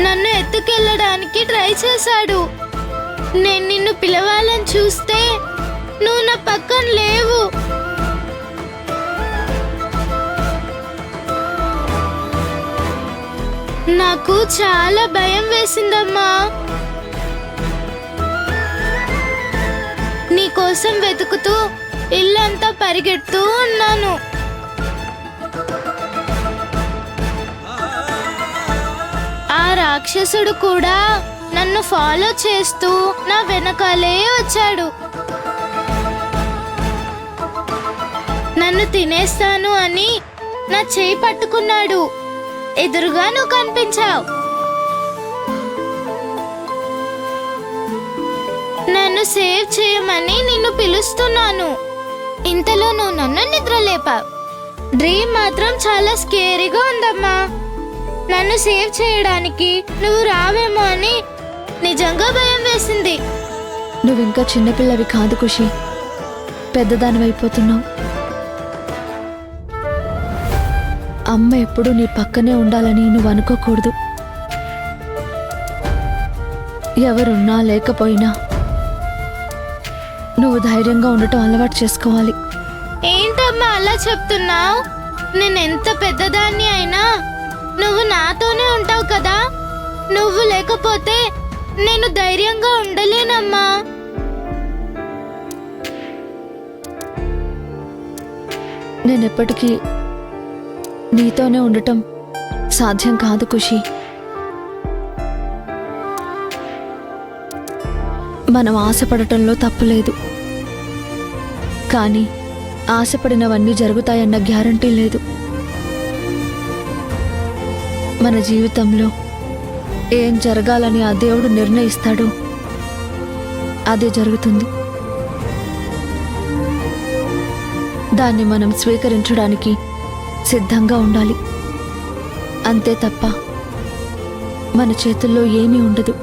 నన్ను ఎత్తుకెళ్ళడానికి ట్రై చేశాడు. నేను నిన్ను పిలవాలని చూస్తే నువ్వు నా పక్కన లేవు. నాకు చాలా భయం వేసిందమ్మా. నీకోసం వెతుకుతూ ఇల్లంతా పరిగెడుతూ ఉన్నాను. ఆ రాక్షసుడు కూడా నన్ను ఫాలో చేస్తూ నా వెనకాలే వచ్చాడు. నన్ను తినేస్తాను అని నా చేయి పట్టుకున్నాడు. ఎదురుగా నువ్వు కనిపించావు. నన్ను సేవ్ చేయమని నిన్ను పిలుస్తున్నాను. ఇంతలో నువ్వు నన్ను నిద్రలేపావు. డ్రీమ్ మాత్రం చాలా స్కేరీగా ఉందమ్మా. నన్ను సేవ్ చేయడానికి నువ్వు రావేమో అని నిజంగా భయం వేసింది. నువ్వింకా చిన్నపిల్లవి కాదు ఖుషి, పెద్దదానివైపోతున్నావు. అమ్మ ఎప్పుడూ నీ పక్కనే ఉండాలని నువ్వు అనుకోకూడదు. ఎవరున్నా లేకపోయినా నువ్వు ధైర్యంగా ఉండటం అలవాటు చేసుకోవాలి. ఏంటమ్మా అలా చెప్తున్నావు? నేనెంత పెద్దదాన్ని అయినా నువ్వు నాతోనే ఉంటావు కదా. నువ్వు లేకపోతే నేను ధైర్యంగా ఉండలేనమ్మా. నేనెప్పటికీ నీతోనే ఉండటం సాధ్యం కాదు ఖుషి. మనం ఆశపడటంలో తప్పులేదు, కానీ ఆశపడినవన్నీ జరుగుతాయన్న గ్యారంటీ లేదు. మన జీవితంలో ఏం జరగాలని ఆ దేవుడు నిర్ణయిస్తాడో అదే జరుగుతుంది. దాన్ని మనం స్వీకరించడానికి సిద్ధంగా ఉండాలి. అంతే తప్ప మన చేతుల్లో ఏమీ ఉండదు.